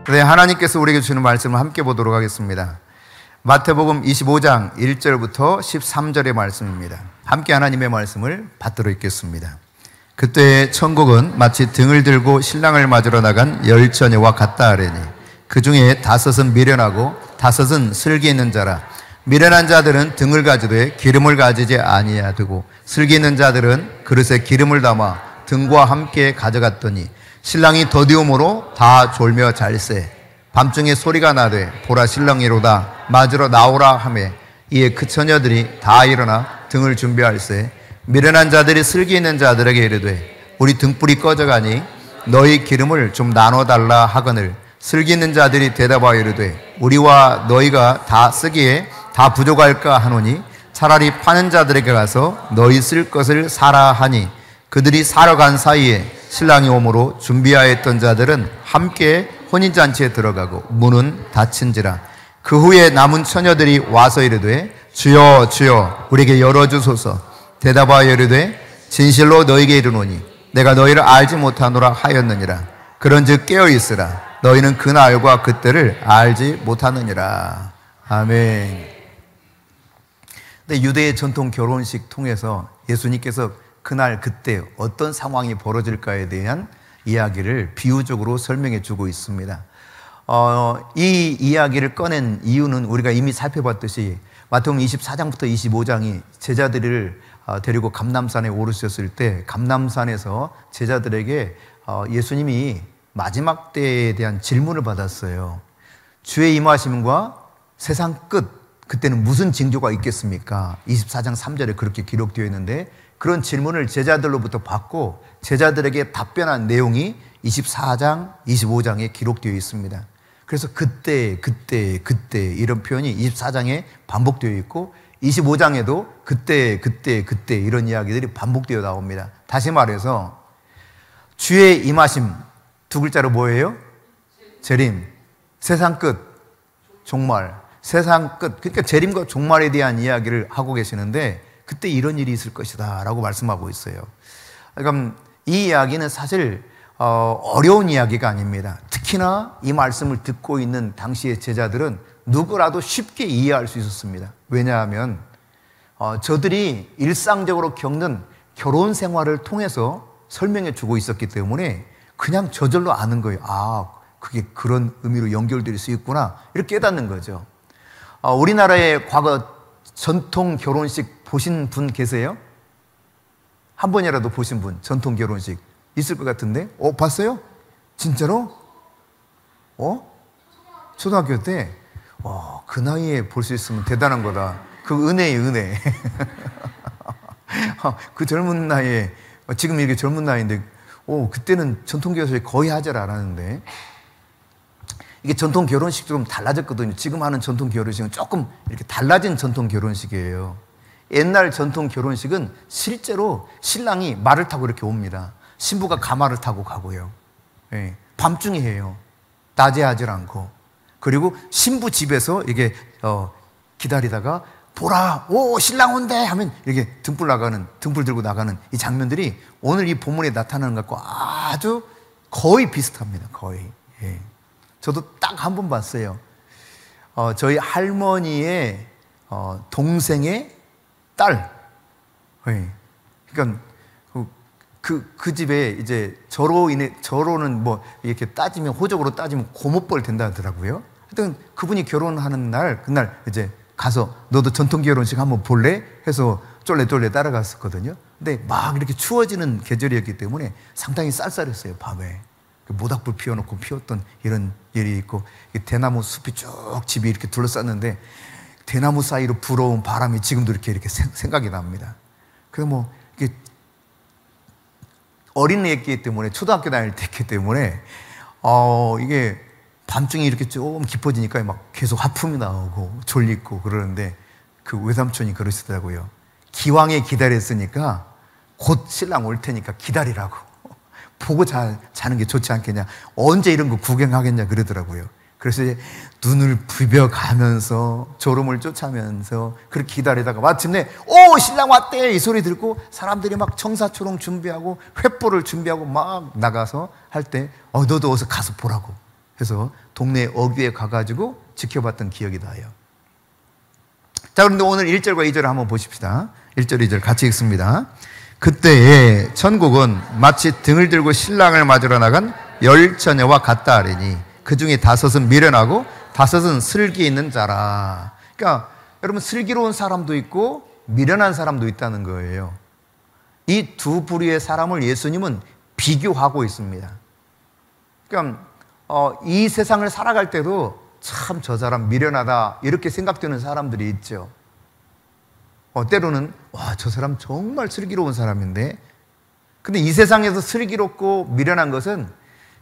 네, 하나님께서 우리에게 주시는 말씀을 함께 보도록 하겠습니다. 마태복음 25장 1절부터 13절의 말씀입니다. 함께 하나님의 말씀을 받들어 읽겠습니다. 그때 천국은 마치 등을 들고 신랑을 맞으러 나간 열 처녀와 같다 하려니 그 중에 5은 미련하고 5은 슬기 있는 자라. 미련한 자들은 등을 가지되 기름을 가지지 아니하고 슬기 있는 자들은 그릇에 기름을 담아 등과 함께 가져갔더니 신랑이 더디움으로 다 졸며 잘세. 밤중에 소리가 나되 보라 신랑이로다 맞으러 나오라 하매 이에 그 처녀들이 다 일어나 등을 준비할세. 미련한 자들이 슬기 있는 자들에게 이르되 우리 등불이 꺼져가니 너희 기름을 좀 나눠달라 하거늘 슬기 있는 자들이 대답하여 이르되 우리와 너희가 다 쓰기에 다 부족할까 하노니 차라리 파는 자들에게 가서 너희 쓸 것을 사라 하니 그들이 사러 간 사이에 신랑이 오므로 준비하였던 자들은 함께 혼인잔치에 들어가고 문은 닫힌지라. 그 후에 남은 처녀들이 와서 이르되 주여 주여 우리에게 열어주소서. 대답하여 이르되 진실로 너희에게 이르노니 내가 너희를 알지 못하노라 하였느니라. 그런즉 깨어있으라. 너희는 그날과 그때를 알지 못하느니라. 아멘. 근데 유대의 전통 결혼식 통해서 예수님께서 그날 그때 어떤 상황이 벌어질까에 대한 이야기를 비유적으로 설명해 주고 있습니다. 이 이야기를 꺼낸 이유는 우리가 이미 살펴봤듯이 마태복음 24장부터 25장이 제자들을 데리고 감람산에 오르셨을 때 감람산에서 제자들에게 예수님이 마지막 때에 대한 질문을 받았어요. 주의 임하심과 세상 끝, 그때는 무슨 징조가 있겠습니까? 24장 3절에 그렇게 기록되어 있는데 그런 질문을 제자들로부터 받고 제자들에게 답변한 내용이 24장, 25장에 기록되어 있습니다. 그래서 그때 이런 표현이 24장에 반복되어 있고 25장에도 그때 이런 이야기들이 반복되어 나옵니다. 다시 말해서 주의 임하심 두 글자로 뭐예요? 재림. 세상 끝, 종말. 세상 끝. 그러니까 재림과 종말에 대한 이야기를 하고 계시는데 그때 이런 일이 있을 것이다 라고 말씀하고 있어요. 그러니까 이 이야기는 사실 어려운 이야기가 아닙니다. 특히나 이 말씀을 듣고 있는 당시의 제자들은 누구라도 쉽게 이해할 수 있었습니다. 왜냐하면 저들이 일상적으로 겪는 결혼 생활을 통해서 설명해 주고 있었기 때문에 그냥 저절로 아는 거예요. 아, 그게 그런 의미로 연결될 수 있구나 이렇게 깨닫는 거죠. 우리나라의 과거 전통 결혼식 보신 분 계세요? 한 번이라도 보신 분, 전통 결혼식 있을 것 같은데? 봤어요? 진짜로? 초등학교 때? 그 나이에 볼 수 있으면 대단한 거다. 그 은혜예요, 은혜. 그 젊은 나이에, 지금 이렇게 젊은 나이인데, 그때는 전통 결혼식 거의 하질 않았는데, 이게 전통 결혼식 좀 달라졌거든요. 지금 하는 전통 결혼식은 조금 이렇게 달라진 전통 결혼식이에요. 옛날 전통 결혼식은 실제로 신랑이 말을 타고 이렇게 옵니다. 신부가 가마를 타고 가고요. 예, 밤중에 해요. 낮에 하질 않고. 그리고 신부 집에서 이게 기다리다가 보라, 오 신랑 온대 하면 이렇게 등불 들고 나가는 이 장면들이 오늘 이 본문에 나타나는 것과 아주 거의 비슷합니다. 거의. 예. 저도 딱 한 번 봤어요. 저희 할머니의 동생의 딸. 예. 그러니까 그 집에 이제 저로는 뭐 이렇게 따지면 호적으로 따지면 고모뻘 된다 하더라고요. 하여튼 그분이 결혼하는 날 그날 이제 가서 너도 전통 결혼식 한번 볼래? 해서 쫄래 따라갔었거든요. 근데 막 이렇게 추워지는 계절이었기 때문에 상당히 쌀쌀했어요. 밤에 모닥불 피워놓고 피웠던 이런 일이 있고 대나무 숲이 쭉 집이 이렇게 둘러쌌는데 대나무 사이로 불어온 바람이 지금도 이렇게 생각이 납니다. 그래서 뭐 이게 어린애였기 때문에 초등학교 다닐 때였기 때문에 이게 밤중에 이렇게 좀 깊어지니까 막 계속 하품이 나오고 졸리고 그러는데 그 외삼촌이 그러시더라고요. 기왕에 기다렸으니까 곧 신랑 올 테니까 기다리라고. 보고 자는 게 좋지 않겠냐. 언제 이런 거 구경하겠냐 그러더라고요. 그래서 이제 눈을 부벼가면서 졸음을 쫓아면서 그렇게 기다리다가 마침내 오 신랑 왔대 이 소리 듣고 사람들이 막 청사초롱 준비하고 횃불을 준비하고 막 나가서 할 때 너도 어서 가서 보라고 해서 동네 어귀에 가가지고 지켜봤던 기억이 나요. 자, 그런데 오늘 1절과 2절을 한번 보십시다. 1절, 2절 같이 읽습니다. 그때에 천국은 마치 등을 들고 신랑을 맞으러 나간 10처녀와 같다 하리니 그 중에 5은 미련하고 5은 슬기 있는 자라. 그러니까 여러분, 슬기로운 사람도 있고 미련한 사람도 있다는 거예요. 이 두 부류의 사람을 예수님은 비교하고 있습니다. 그러니까 이 세상을 살아갈 때도 참 저 사람 미련하다 이렇게 생각되는 사람들이 있죠. 때로는 와, 저 사람 정말 슬기로운 사람인데, 근데 이 세상에서 슬기롭고 미련한 것은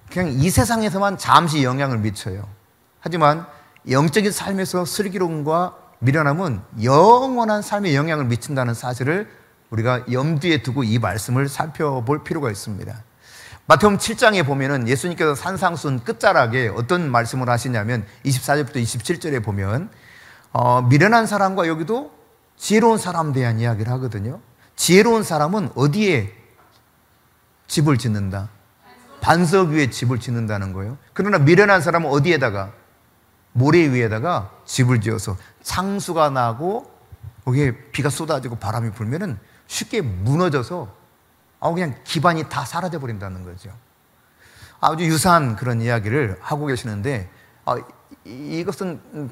그냥 이 세상에서만 잠시 영향을 미쳐요. 하지만 영적인 삶에서 슬기로움과 미련함은 영원한 삶에 영향을 미친다는 사실을 우리가 염두에 두고 이 말씀을 살펴볼 필요가 있습니다. 마태복음 7장에 보면은 예수님께서 산상순 끝자락에 어떤 말씀을 하시냐면 24절부터 27절에 보면 미련한 사람과 여기도 지혜로운 사람에 대한 이야기를 하거든요. 지혜로운 사람은 어디에 집을 짓는다? 반석 위에 집을 짓는다는 거예요. 그러나 미련한 사람은 어디에다가? 모래 위에다가 집을 지어서 창수가 나고 거기에 비가 쏟아지고 바람이 불면은 쉽게 무너져서 그냥 기반이 다 사라져 버린다는 거죠. 아주 유사한 그런 이야기를 하고 계시는데, 이것은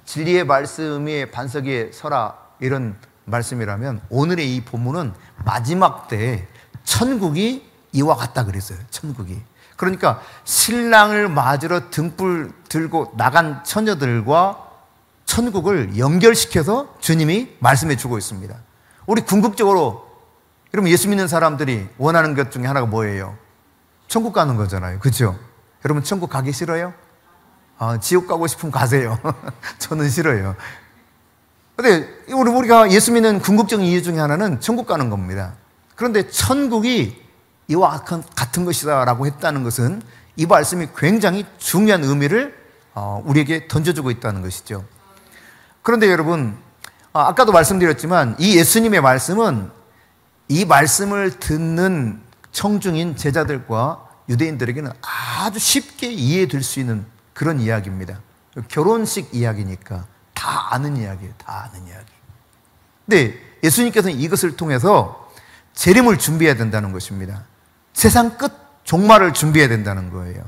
진리의 말씀이 반석 위에 서라 이런 말씀이라면 오늘의 이 본문은 마지막 때에 천국이 이와 같다 그랬어요. 천국이. 그러니까 신랑을 맞으러 등불 들고 나간 처녀들과 천국을 연결시켜서 주님이 말씀해 주고 있습니다. 우리 궁극적으로 여러분, 예수 믿는 사람들이 원하는 것 중에 하나가 뭐예요? 천국 가는 거잖아요. 그렇죠? 여러분, 천국 가기 싫어요? 지옥 가고 싶으면 가세요. 저는 싫어요. 근데 우리가 예수 믿는 궁극적인 이유 중에 하나는 천국 가는 겁니다. 그런데 천국이 이와 같은 것이다 라고 했다는 것은 이 말씀이 굉장히 중요한 의미를 우리에게 던져주고 있다는 것이죠. 그런데 여러분, 아까도 말씀드렸지만 이 예수님의 말씀은 이 말씀을 듣는 청중인 제자들과 유대인들에게는 아주 쉽게 이해될 수 있는 그런 이야기입니다. 결혼식 이야기니까 다 아는 이야기예요. 다 아는 이야기. 근데 예수님께서는 이것을 통해서 재림을 준비해야 된다는 것입니다. 세상 끝 종말을 준비해야 된다는 거예요.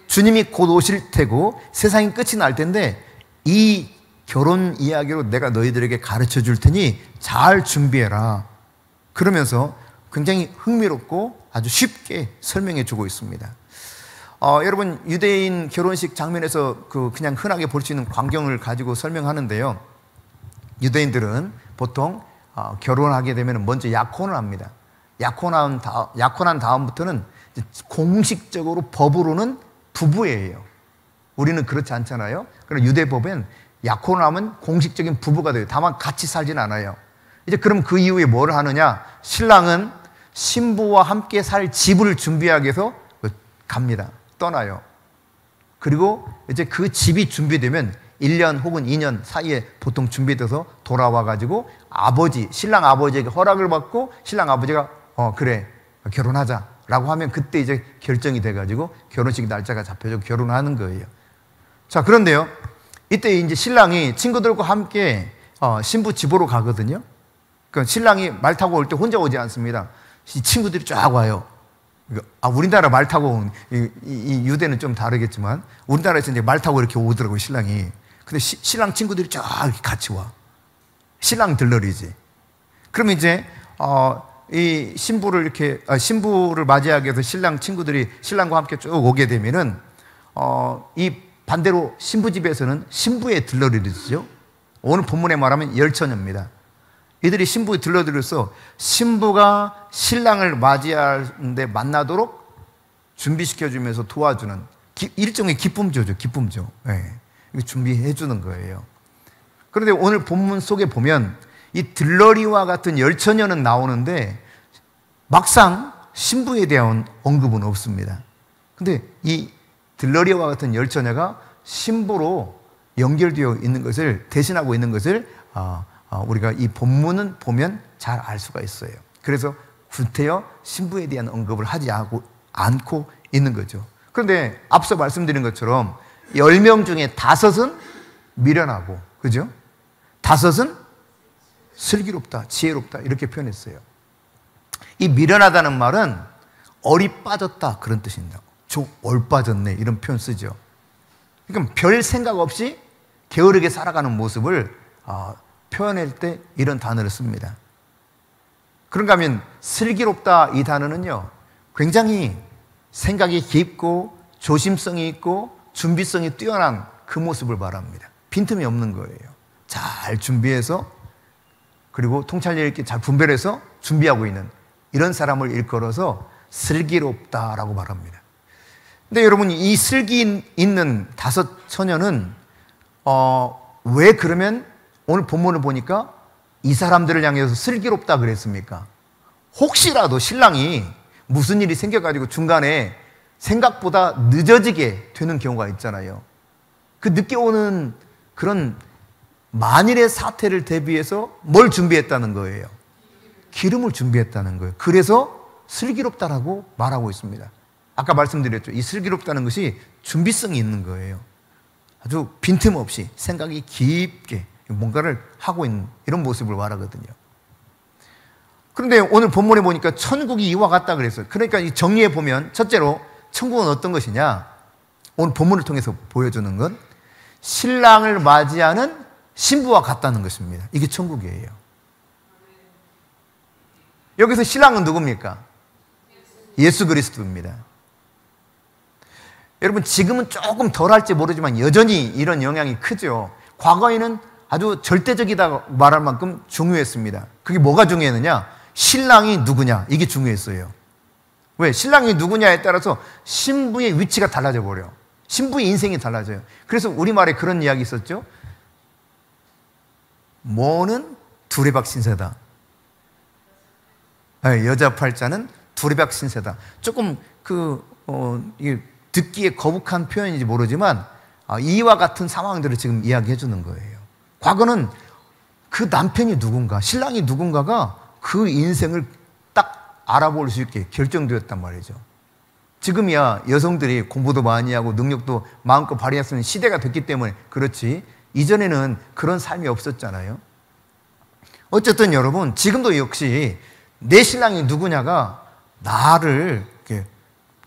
주님이 곧 오실 테고 세상이 끝이 날 텐데 이 결혼 이야기로 내가 너희들에게 가르쳐 줄 테니 잘 준비해라. 그러면서 굉장히 흥미롭고 아주 쉽게 설명해 주고 있습니다. 여러분, 유대인 결혼식 장면에서 그냥 흔하게 볼 수 있는 광경을 가지고 설명하는데요. 유대인들은 보통 결혼하게 되면 먼저 약혼을 합니다. 약혼한 다음부터는 공식적으로 법으로는 부부예요. 우리는 그렇지 않잖아요. 그럼 유대법엔 약혼을 하면 공식적인 부부가 돼요. 다만 같이 살진 않아요. 이제 그럼 그 이후에 뭘 하느냐? 신랑은 신부와 함께 살 집을 준비하기 위해서 갑니다. 떠나요. 그리고 이제 그 집이 준비되면 1년 혹은 2년 사이에 보통 준비돼서 돌아와가지고 신랑 아버지에게 허락을 받고 신랑 아버지가 그래 결혼하자 라고 하면 그때 이제 결정이 돼가지고 결혼식 날짜가 잡혀서 결혼하는 거예요. 자, 그런데요, 이때 이제 신랑이 친구들과 함께 신부 집으로 가거든요. 그러니까 신랑이 말 타고 올 때 혼자 오지 않습니다. 친구들이 쫙 와요. 우리나라 말 타고 이 유대는 좀 다르겠지만 우리나라에서 이제 말 타고 이렇게 오더라고요, 신랑이. 근데 신랑 친구들이 쫙 이렇게 같이 와. 신랑 들러리지. 그럼 이제 이 신부를 맞이하기 위해서 신랑 친구들이 신랑과 함께 쭉 오게 되면은 이 반대로 신부 집에서는 신부의 들러리죠. 오늘 본문에 말하면 10처녀입니다. 이들이 신부에 들러들어서 신부가 신랑을 맞이하는데 만나도록 준비시켜주면서 도와주는 일종의 기쁨조죠. 기쁨조. 네. 준비해 주는 거예요. 그런데 오늘 본문 속에 보면 이 들러리와 같은 10처녀는 나오는데 막상 신부에 대한 언급은 없습니다. 근데 이 들러리와 같은 10처녀가 신부로 연결되어 있는 것을, 대신하고 있는 것을 우리가 이 본문은 보면 잘 알 수가 있어요. 그래서 구태여 신부에 대한 언급을 하지 않고 있는 거죠. 그런데 앞서 말씀드린 것처럼 10명 중에 5은 미련하고, 그죠? 5은 슬기롭다, 지혜롭다 이렇게 표현했어요. 이 미련하다는 말은 얼이 빠졌다 그런 뜻입니다. 저 얼 빠졌네 이런 표현 쓰죠. 그러니까 별 생각 없이 게으르게 살아가는 모습을 표현할 때 이런 단어를 씁니다. 그런가 하면 슬기롭다 이 단어는요, 굉장히 생각이 깊고 조심성이 있고 준비성이 뛰어난 그 모습을 말합니다. 빈틈이 없는 거예요. 잘 준비해서, 그리고 통찰력 있게 잘 분별해서 준비하고 있는 이런 사람을 일컬어서 슬기롭다라고 말합니다. 근데 여러분, 이 슬기 있는 5 처녀는 왜 그러면 오늘 본문을 보니까 이 사람들을 향해서 슬기롭다 그랬습니까? 혹시라도 신랑이 무슨 일이 생겨가지고 중간에 생각보다 늦어지게 되는 경우가 있잖아요. 그 늦게 오는 그런 만일의 사태를 대비해서 뭘 준비했다는 거예요? 기름을 준비했다는 거예요. 그래서 슬기롭다라고 말하고 있습니다. 아까 말씀드렸죠. 이 슬기롭다는 것이 준비성이 있는 거예요. 아주 빈틈없이 생각이 깊게 뭔가를 하고 있는 이런 모습을 말하거든요. 그런데 오늘 본문에 보니까 천국이 이와 같다 그랬어요. 그러니까 이 정리해 보면 첫째로 천국은 어떤 것이냐? 오늘 본문을 통해서 보여주는 건 신랑을 맞이하는 신부와 같다는 것입니다. 이게 천국이에요. 여기서 신랑은 누굽니까? 예수 그리스도입니다. 여러분, 지금은 조금 덜할지 모르지만 여전히 이런 영향이 크죠. 과거에는 아주 절대적이다 말할 만큼 중요했습니다. 그게 뭐가 중요했느냐? 신랑이 누구냐, 이게 중요했어요. 왜? 신랑이 누구냐에 따라서 신부의 위치가 달라져 버려. 신부의 인생이 달라져요. 그래서 우리말에 그런 이야기 있었죠. 뭐는 두레박 신세다. 여자 팔자는 두레박 신세다. 조금 이게 듣기에 거북한 표현인지 모르지만 이와 같은 상황들을 지금 이야기해 주는 거예요. 과거는 그 남편이 누군가, 신랑이 누군가가 그 인생을 딱 알아볼 수 있게 결정되었단 말이죠. 지금이야 여성들이 공부도 많이 하고 능력도 마음껏 발휘할 수 있는 시대가 됐기 때문에 그렇지, 이전에는 그런 삶이 없었잖아요. 어쨌든 여러분, 지금도 역시 내 신랑이 누구냐가 나를 이렇게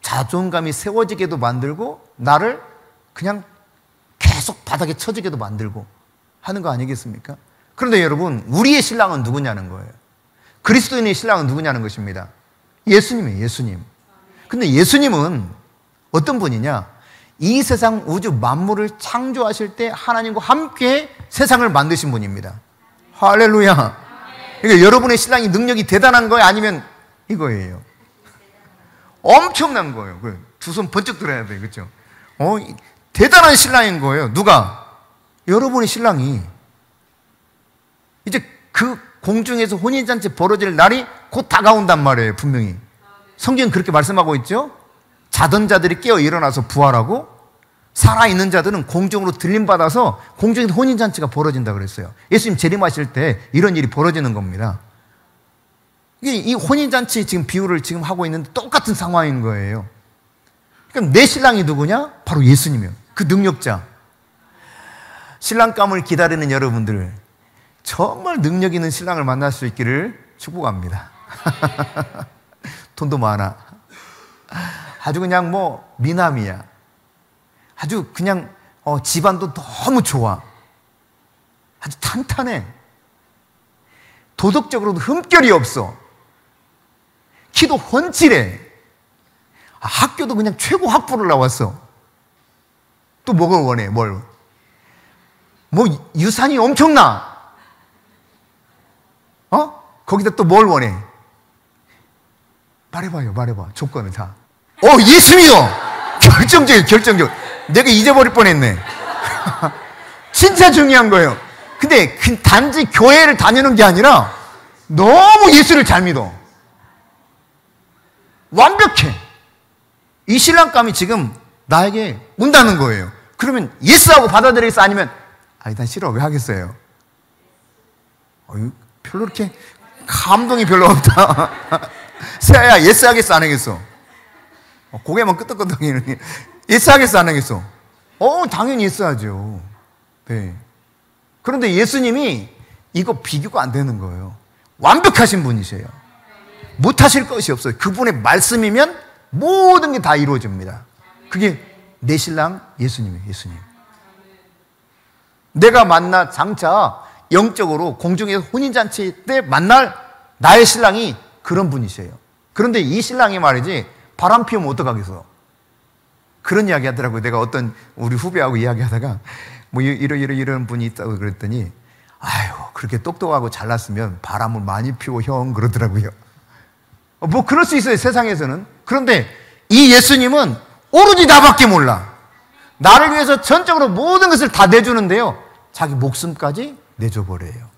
자존감이 세워지게도 만들고 나를 그냥 계속 바닥에 처지게도 만들고 하는 거 아니겠습니까? 그런데 여러분, 우리의 신랑은 누구냐는 거예요. 그리스도인의 신랑은 누구냐는 것입니다. 예수님이에요, 예수님. 근데 예수님은 어떤 분이냐? 이 세상 우주 만물을 창조하실 때 하나님과 함께 세상을 만드신 분입니다. 할렐루야. 그러니까 여러분의 신랑이 능력이 대단한 거예요? 아니면 이거예요? 엄청난 거예요. 2손 번쩍 들어야 돼요. 그렇죠? 대단한 신랑인 거예요. 누가? 여러분의 신랑이. 이제 그 공중에서 혼인잔치 벌어질 날이 곧 다가온단 말이에요. 분명히 성경은 그렇게 말씀하고 있죠. 자던 자들이 깨어 일어나서 부활하고 살아있는 자들은 공중으로 들림받아서 공중에서 혼인잔치가 벌어진다 그랬어요. 예수님 재림하실 때 이런 일이 벌어지는 겁니다. 이 혼인잔치 지금 비유를 지금 하고 있는데 똑같은 상황인 거예요. 그러니까 내 신랑이 누구냐? 바로 예수님이에요. 그 능력자. 신랑감을 기다리는 여러분들, 정말 능력 있는 신랑을 만날 수 있기를 축복합니다. 돈도 많아. 아주 그냥 미남이야. 아주 그냥 집안도 너무 좋아. 아주 탄탄해. 도덕적으로도 흠결이 없어. 키도 훤칠해. 학교도 그냥 최고 학부를 나왔어. 또 뭐가 원해? 유산이 엄청나. 거기다 또 뭘 원해? 말해봐. 조건을 다. 예수님이요! 결정적. 내가 잊어버릴 뻔했네. 진짜 중요한 거예요. 근데 단지 교회를 다니는 게 아니라 너무 예수를 잘 믿어. 완벽해. 이 신랑감이 지금 나에게 온다는 거예요. 그러면 예스하고 받아들이겠어? 아니면 난 싫어. 왜 하겠어요? 별로 이렇게 감동이 별로 없다. 세아야, 예스 하겠어? 안 하겠어? 고개만 끄덕끄덕이는. 예스 하겠어, 안 하겠어? 당연히 예스 하죠. 네. 그런데 예수님이 이거 비교가 안 되는 거예요. 완벽하신 분이세요. 못하실 것이 없어요. 그분의 말씀이면 모든 게 다 이루어집니다. 그게 내 신랑 예수님이에요. 예수님. 내가 만나 장차 영적으로 공중에서 혼인잔치 때 만날 나의 신랑이 그런 분이세요. 그런데 이 신랑이 말이지 바람 피우면 어떡하겠어. 그런 이야기 하더라고요. 내가 어떤 우리 후배하고 이야기하다가 뭐 이런 분이 있다고 그랬더니 아유 그렇게 똑똑하고 잘났으면 바람을 많이 피워 형 그러더라고요. 뭐 그럴 수 있어요, 세상에서는. 그런데 이 예수님은 오로지 나밖에 몰라. 나를 위해서 전적으로 모든 것을 다 내주는데요, 자기 목숨까지 내줘버려요.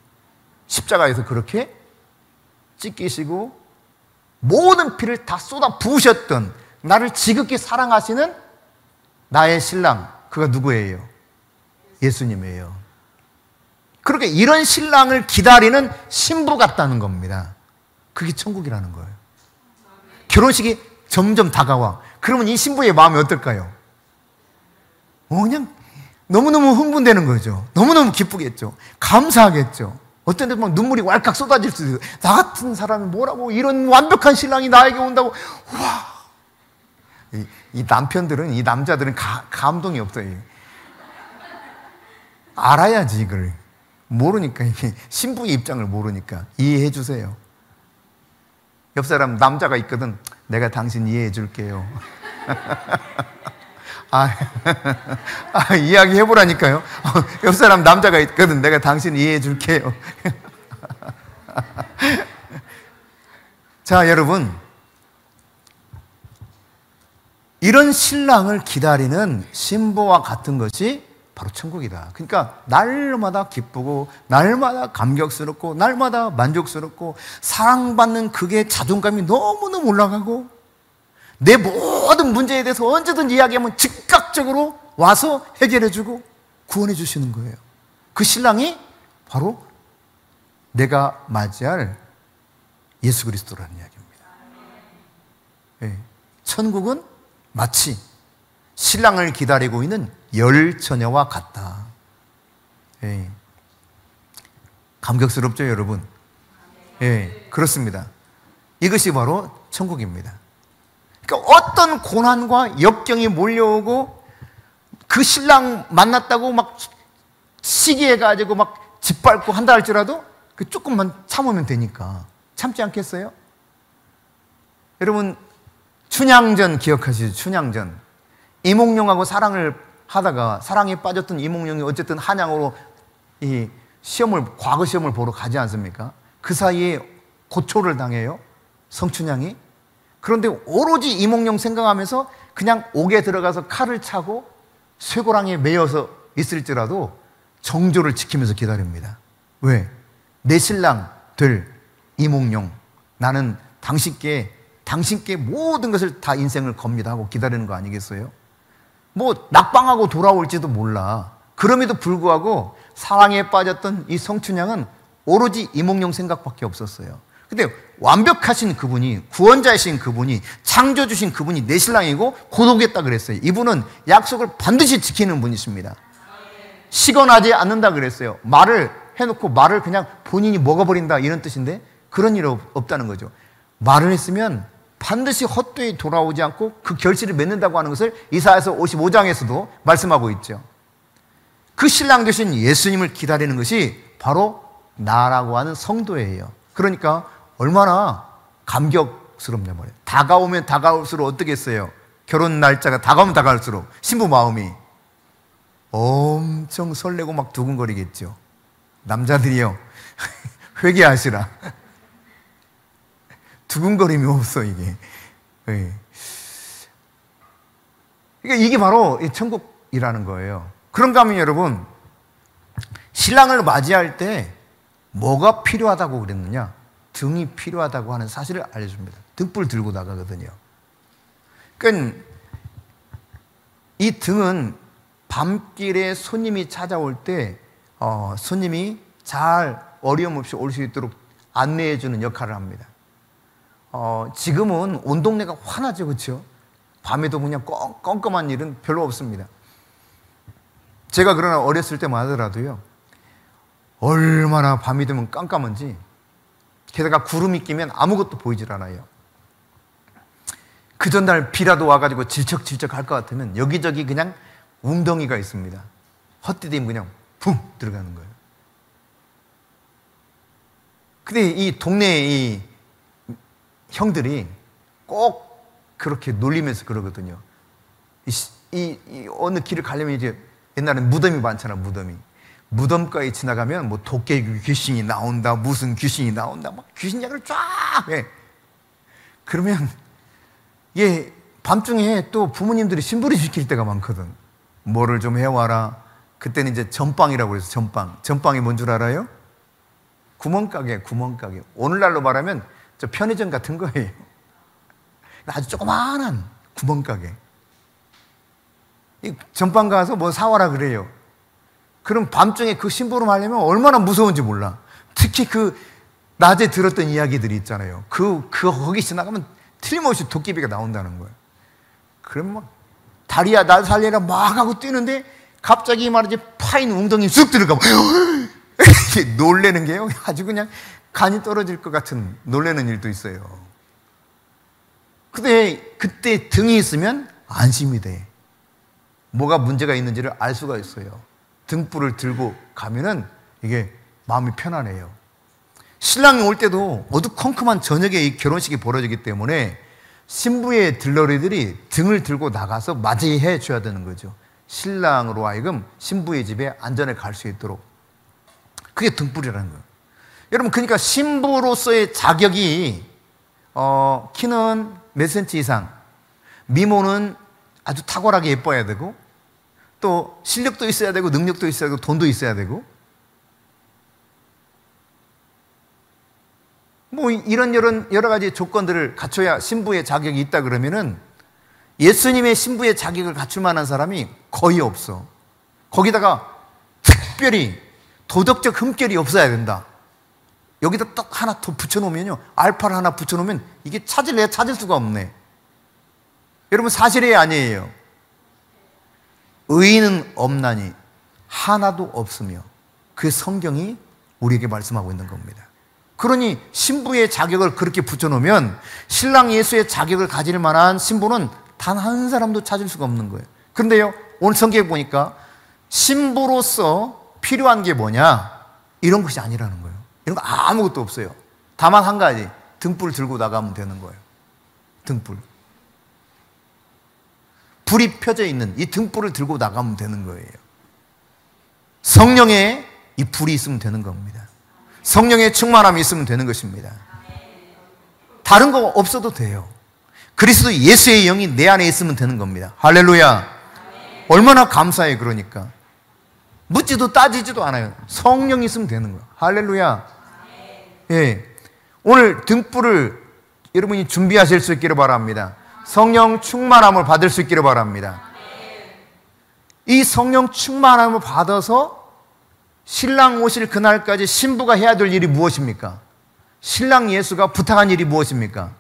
십자가에서 그렇게 찢기시고 모든 피를 다 쏟아 부으셨던, 나를 지극히 사랑하시는 나의 신랑, 그가 누구예요? 예수님이에요. 그렇게 이런 신랑을 기다리는 신부 같다는 겁니다. 그게 천국이라는 거예요. 결혼식이 점점 다가와. 그러면 이 신부의 마음이 어떨까요? 그냥 너무너무 흥분되는 거죠. 너무너무 기쁘겠죠. 감사하겠죠. 어떤 데 막 눈물이 왈칵 쏟아질 수도 있어요. 나 같은 사람이 뭐라고, 이런 완벽한 신랑이 나에게 온다고. 와. 이 남편들은, 이 남자들은 감동이 없어요. 알아야지 이걸. 모르니까, 이게 신부의 입장을 모르니까. 이해해 주세요. 옆 사람 남자가 있거든. 내가 당신 이해해 줄게요. 이야기 해보라니까요. 옆 사람 남자가 있거든. 내가 당신 이해해 줄게요. 자, 여러분, 이런 신랑을 기다리는 신부와 같은 것이 바로 천국이다. 그러니까 날마다 기쁘고 날마다 감격스럽고 날마다 만족스럽고 사랑받는 그게 자존감이 너무너무 올라가고, 내 모든 문제에 대해서 언제든 이야기하면 즉각적으로 와서 해결해주고 구원해 주시는 거예요. 그 신랑이 바로 내가 맞이할 예수 그리스도라는 이야기입니다. 네. 천국은 마치 신랑을 기다리고 있는 열 처녀와 같다. 네. 감격스럽죠, 여러분? 네, 그렇습니다. 이것이 바로 천국입니다. 그러니까 어떤 고난과 역경이 몰려오고 그 신랑 만났다고 막 시기해가지고 막 짓밟고 한다 할지라도 그 조금만 참으면 되니까 참지 않겠어요? 여러분, 춘향전 기억하시죠? 춘향전. 이몽룡하고 사랑을 하다가 사랑에 빠졌던 이몽룡이 어쨌든 한양으로 이 과거 시험을 보러 가지 않습니까? 그 사이에 고초를 당해요, 성춘향이. 그런데 오로지 이몽룡 생각하면서 그냥 옥에 들어가서 칼을 차고 쇠고랑에 매여서 있을지라도 정조를 지키면서 기다립니다. 왜? 내 신랑 될 이몽룡, 나는 당신께 모든 것을 다 인생을 겁니다 하고 기다리는 거 아니겠어요? 뭐 낙방하고 돌아올지도 몰라. 그럼에도 불구하고 사랑에 빠졌던 이 성춘향은 오로지 이몽룡 생각밖에 없었어요. 근데 완벽하신 그분이, 구원자이신 그분이, 창조주신 그분이 내 신랑이고 고독했다 그랬어요. 이분은 약속을 반드시 지키는 분이십니다. 시건하지 않는다 그랬어요. 말을 해놓고 말을 그냥 본인이 먹어버린다, 이런 뜻인데 그런 일 없다는 거죠. 말을 했으면 반드시 헛되이 돌아오지 않고 그 결실을 맺는다고 하는 것을 이사야서 55장에서도 말씀하고 있죠. 그 신랑 되신 예수님을 기다리는 것이 바로 나라고 하는 성도예요. 그러니까 얼마나 감격스럽냐 말이에요. 다가오면 다가올수록 어떻겠어요? 결혼 날짜가 다가오면 다가올수록 신부 마음이 엄청 설레고 막 두근거리겠죠. 남자들이요, 회개하시라. 두근거림이 없어, 이게. 네. 그러니까 이게 바로 천국이라는 거예요. 그런가 하면 여러분, 신랑을 맞이할 때 뭐가 필요하다고 그랬느냐? 등이 필요하다고 하는 사실을 알려줍니다. 등불 들고 나가거든요. 그러니까 이 등은 밤길에 손님이 찾아올 때 손님이 잘 어려움 없이 올 수 있도록 안내해 주는 역할을 합니다. 지금은 온 동네가 환하죠, 그렇죠? 밤에도 그냥 껌껌한 일은 별로 없습니다. 제가 그러나 어렸을 때만 하더라도요, 얼마나 밤이 되면 깜깜한지, 게다가 구름이 끼면 아무것도 보이질 않아요. 그 전날 비라도 와가지고 질척질척 할 것 같으면 여기저기 그냥 웅덩이가 있습니다. 헛디디면 그냥 붕 들어가는 거예요. 근데 이 동네의 이 형들이 꼭 그렇게 놀리면서 그러거든요. 이 어느 길을 가려면 이제 옛날엔 무덤이 많잖아, 무덤이. 무덤가에 지나가면 뭐 도깨비 귀신이 나온다, 무슨 귀신이 나온다, 막 귀신 이야기를 쫙 해. 그러면 예, 밤중에 또 부모님들이 심부름 시킬 때가 많거든. 뭐를 좀 해와라. 그때는 이제 전빵이라고 해서 전빵. 전빵이 뭔 줄 알아요? 구멍가게, 구멍가게. 오늘날로 말하면 저 편의점 같은 거예요. 아주 조그마한 구멍가게. 이 전빵 가서 뭐 사와라 그래요. 그럼 밤중에 그 심부름 하려면 얼마나 무서운지 몰라. 특히 그 낮에 들었던 이야기들이 있잖아요. 거기 지나가면 틀림없이 도깨비가 나온다는 거예요. 그럼 막 다리야 날 살려라 막 하고 뛰는데 갑자기 말이지 파인 웅덩이 쑥 들어가면 놀래는 게요. 아주 그냥 간이 떨어질 것 같은 놀래는 일도 있어요. 근데 그때 등이 있으면 안심이 돼. 뭐가 문제가 있는지를 알 수가 있어요. 등불을 들고 가면은 이게 마음이 편안해요. 신랑이 올 때도 어두컴컴한 저녁에 이 결혼식이 벌어지기 때문에 신부의 들러리들이 등을 들고 나가서 맞이해 줘야 되는 거죠. 신랑으로 하여금 신부의 집에 안전에 갈 수 있도록. 그게 등불이라는 거예요. 여러분, 그러니까 신부로서의 자격이 키는 몇 센치 이상, 미모는 아주 탁월하게 예뻐야 되고, 또 실력도 있어야 되고, 능력도 있어야 되고, 돈도 있어야 되고, 뭐 이런 여러 가지 조건들을 갖춰야 신부의 자격이 있다 그러면은 예수님의 신부의 자격을 갖출 만한 사람이 거의 없어. 거기다가 특별히 도덕적 흠결이 없어야 된다. 여기다 딱 하나 더 붙여놓으면요, 알파를 하나 붙여놓으면 이게 찾을 수가 없네. 여러분, 사실이에요, 아니에요? 의인은 없나니 하나도 없으며, 그 성경이 우리에게 말씀하고 있는 겁니다. 그러니 신부의 자격을 그렇게 붙여놓으면 신랑 예수의 자격을 가질 만한 신부는 단 한 사람도 찾을 수가 없는 거예요. 그런데요, 오늘 성경에 보니까 신부로서 필요한 게 뭐냐, 이런 것이 아니라는 거예요. 이런 거 아무것도 없어요. 다만 한 가지, 등불 들고 나가면 되는 거예요. 등불. 불이 펴져 있는 이 등불을 들고 나가면 되는 거예요. 성령의 이 불이 있으면 되는 겁니다. 성령의 충만함이 있으면 되는 것입니다. 다른 거 없어도 돼요. 그리스도 예수의 영이 내 안에 있으면 되는 겁니다. 할렐루야. 얼마나 감사해. 그러니까 묻지도 따지지도 않아요. 성령이 있으면 되는 거예요. 할렐루야. 예. 오늘 등불을 여러분이 준비하실 수 있기를 바랍니다. 성령 충만함을 받을 수 있기를 바랍니다. 이 성령 충만함을 받아서 신랑 오실 그날까지 신부가 해야 될 일이 무엇입니까? 신랑 예수가 부탁한 일이 무엇입니까?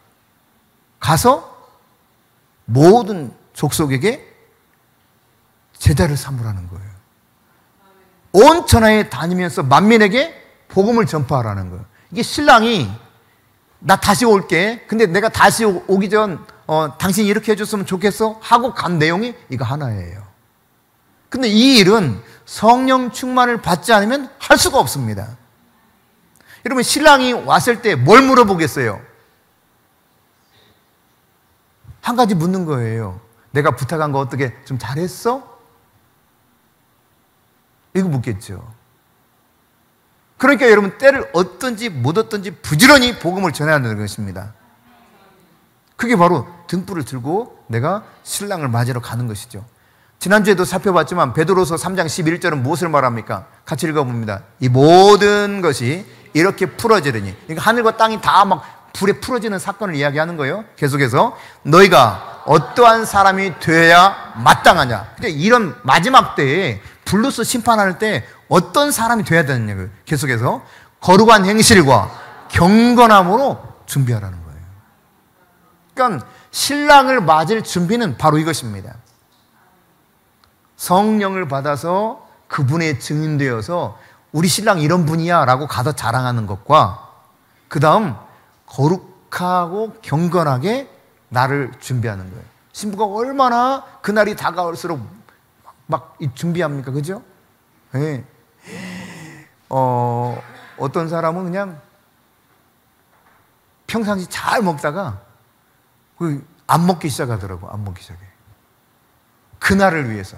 가서 모든 족속에게 제자를 삼으라는 거예요. 온 천하에 다니면서 만민에게 복음을 전파하라는 거예요. 이게 신랑이 나 다시 올게, 근데 내가 다시 오기 전 당신이 이렇게 해줬으면 좋겠어 하고 간 내용이 이거 하나예요. 근데 이 일은 성령 충만을 받지 않으면 할 수가 없습니다. 여러분, 신랑이 왔을 때 뭘 물어보겠어요? 한 가지 묻는 거예요. 내가 부탁한 거 어떻게 좀 잘했어? 이거 묻겠죠. 그러니까 여러분, 때를 얻든지 못 얻든지 부지런히 복음을 전해야 하는 것입니다. 그게 바로 등불을 들고 내가 신랑을 맞으러 가는 것이죠. 지난주에도 살펴봤지만 베드로서 3장 11절은 무엇을 말합니까? 같이 읽어봅니다. 이 모든 것이 이렇게 풀어지려니, 그러니까 하늘과 땅이 다 막 불에 풀어지는 사건을 이야기하는 거예요. 계속해서 너희가 어떠한 사람이 되어야 마땅하냐. 근데 이런 마지막 때에 불로서 심판할 때 어떤 사람이 되어야 되느냐고요. 계속해서 거룩한 행실과 경건함으로 준비하라는 거예요. 그러니까 신랑을 맞을 준비는 바로 이것입니다. 성령을 받아서 그분의 증인되어서 우리 신랑 이런 분이야 라고 가서 자랑하는 것과 그 다음 거룩하고 경건하게 나를 준비하는 거예요. 신부가 얼마나 그날이 다가올수록 막 준비합니까? 그죠? 네. 어떤 사람은 그냥 평상시 잘 먹다가 안 먹기 시작하더라고. 안 먹기 시작해. 그날을 위해서.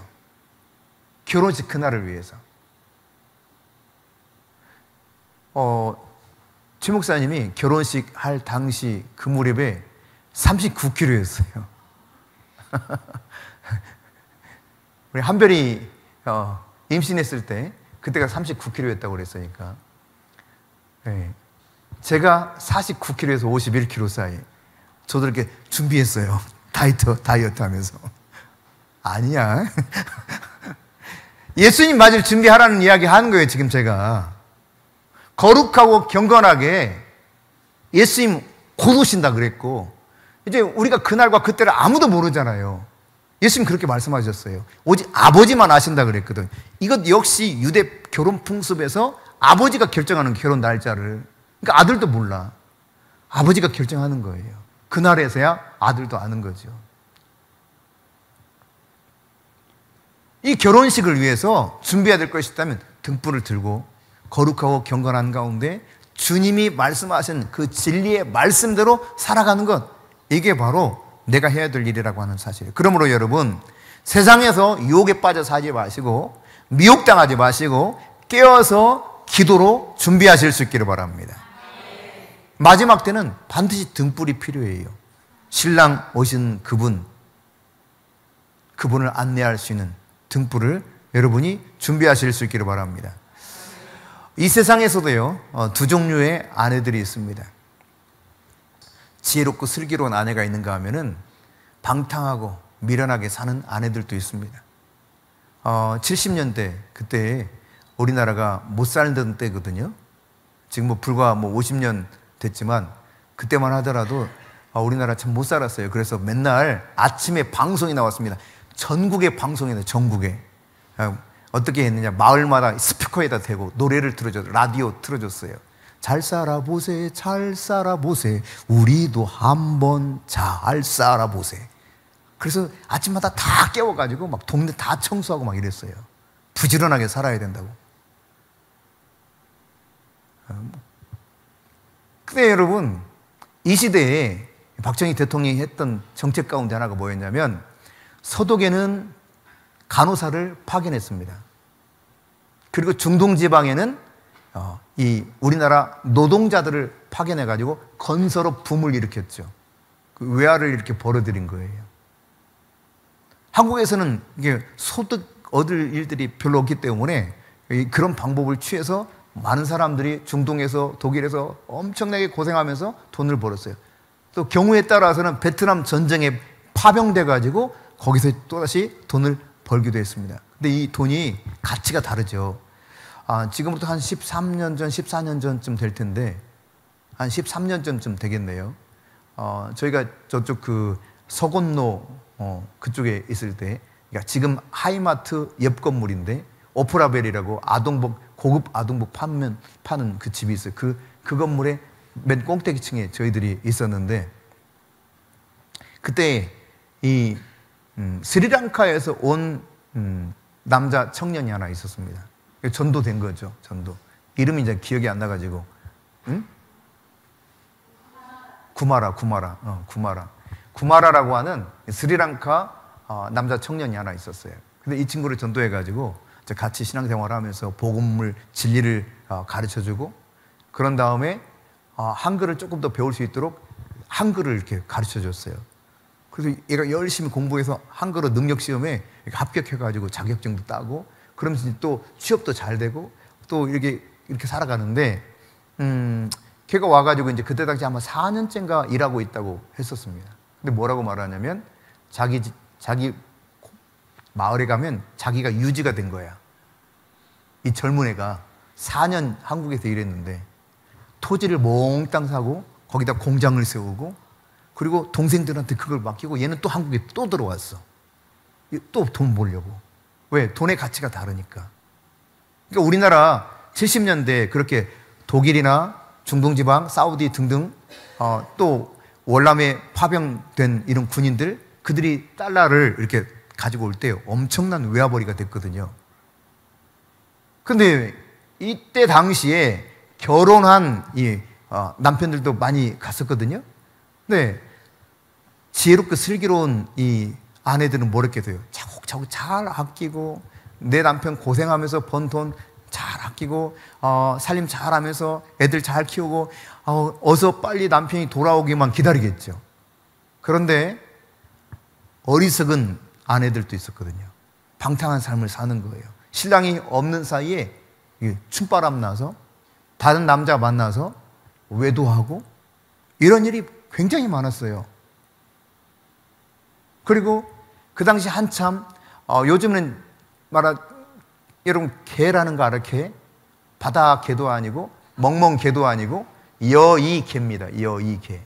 결혼식 그날을 위해서. 최 목사님이 결혼식 할 당시 그 무렵에 39kg였어요. 우리 한별이 임신했을 때 그때가 39kg였다고 그랬으니까. 네. 제가 49kg에서 51kg 사이. 저도 이렇게 준비했어요. 다이어트 하면서. 아니야. 예수님 맞을 준비하라는 이야기 하는 거예요, 지금 제가. 거룩하고 경건하게 예수님 곧 오신다 그랬고, 이제 우리가 그날과 그때를 아무도 모르잖아요. 예수님 그렇게 말씀하셨어요. 오직 아버지만 아신다 그랬거든. 이것 역시 유대 결혼 풍습에서 아버지가 결정하는 결혼 날짜를. 그러니까 아들도 몰라. 아버지가 결정하는 거예요. 그날에서야 아들도 아는 거죠. 이 결혼식을 위해서 준비해야 될 것이 있다면 등불을 들고 거룩하고 경건한 가운데 주님이 말씀하신 그 진리의 말씀대로 살아가는 것, 이게 바로 내가 해야 될 일이라고 하는 사실이에요. 그러므로 여러분, 세상에서 유혹에 빠져 살지 마시고 미혹당하지 마시고 깨어서 기도로 준비하실 수 있기를 바랍니다. 마지막 때는 반드시 등불이 필요해요. 신랑 오신 그분을 안내할 수 있는 등불을 여러분이 준비하실 수 있기를 바랍니다. 이 세상에서도요, 두 종류의 아내들이 있습니다. 지혜롭고 슬기로운 아내가 있는가 하면은 방탕하고 미련하게 사는 아내들도 있습니다. 70년대 그때 우리나라가 못 살던 때거든요. 지금 불과 50년 됐지만 그때만 하더라도 우리나라 참 못 살았어요. 그래서 맨날 아침에 방송이 나왔습니다. 전국의 방송이 나와요. 전국에. 어떻게 했느냐, 마을마다 스피커에다 대고 노래를 틀어줬어요. 라디오 틀어줬어요. 잘 살아보세, 잘 살아보세, 우리도 한번 잘 살아보세. 그래서 아침마다 다 깨워가지고 막 동네 다 청소하고 막 이랬어요. 부지런하게 살아야 된다고. 근데 여러분, 이 시대에 박정희 대통령이 했던 정책 가운데 하나가 뭐였냐면 서독에는 간호사를 파견했습니다. 그리고 중동 지방에는 이 우리나라 노동자들을 파견해가지고 건설업 붐을 일으켰죠. 그 외화를 이렇게 벌어들인 거예요. 한국에서는 이게 소득 얻을 일들이 별로 없기 때문에 그런 방법을 취해서 많은 사람들이 중동에서 독일에서 엄청나게 고생하면서 돈을 벌었어요. 또 경우에 따라서는 베트남 전쟁에 파병돼가지고 거기서 또다시 돈을 벌기도 했습니다. 근데 이 돈이 가치가 다르죠. 지금부터 한 13년 전, 14년 전쯤 될 텐데, 한 13년 전쯤 되겠네요. 저희가 저쪽 그 서곤로 그쪽에 있을 때, 그러니까 지금 하이마트 옆 건물인데 오프라벨이라고 아동복, 고급 아동복 파는 그 집이 있어요. 그 건물에 맨 꼭대기층에 저희들이 있었는데, 그때 이 스리랑카에서 온 남자 청년이 하나 있었습니다. 전도된 거죠. 전도. 이름이 이제 기억이 안 나가지고, 응? 구마라라고 하는 스리랑카 남자 청년이 하나 있었어요. 근데 이 친구를 전도해가지고 같이 신앙생활을 하면서 복음을, 진리를 가르쳐주고, 그런 다음에 한글을 조금 더 배울 수 있도록 한글을 이렇게 가르쳐줬어요. 그래서 얘가 열심히 공부해서 한글어 능력시험에 합격해가지고 자격증도 따고, 그러면서 또 취업도 잘 되고, 또 이렇게 살아가는데, 걔가 와가지고 이제 그때 당시 아마 4년째인가 일하고 있다고 했었습니다. 근데 뭐라고 말하냐면, 자기 마을에 가면 자기가 유지가 된 거야. 이 젊은 애가 4년 한국에서 일했는데, 토지를 몽땅 사고, 거기다 공장을 세우고, 그리고 동생들한테 그걸 맡기고 얘는 또 한국에 또 들어왔어. 또 돈 벌려고. 왜? 돈의 가치가 다르니까. 그러니까 우리나라 70년대 그렇게 독일이나 중동지방, 사우디 등등 또 월남에 파병된 이런 군인들, 그들이 달러를 이렇게 가지고 올 때 엄청난 외화벌이가 됐거든요. 근데 이때 당시에 결혼한 이 남편들도 많이 갔었거든요. 근데 지혜롭고 슬기로운 이 아내들은 뭐랬게 돼요? 차곡차곡 잘 아끼고, 내 남편 고생하면서 번 돈 잘 아끼고, 살림 잘 하면서 애들 잘 키우고, 어서 빨리 남편이 돌아오기만 기다리겠죠. 그런데 어리석은 아내들도 있었거든요. 방탕한 삶을 사는 거예요. 신랑이 없는 사이에 춤바람 나서 다른 남자 만나서 외도하고, 이런 일이 굉장히 많았어요. 그리고 그 당시 한참 요즘은 여러분 개라는 거 알아요? 개? 바다 개도 아니고 멍멍 개도 아니고 여의개입니다. 여의개.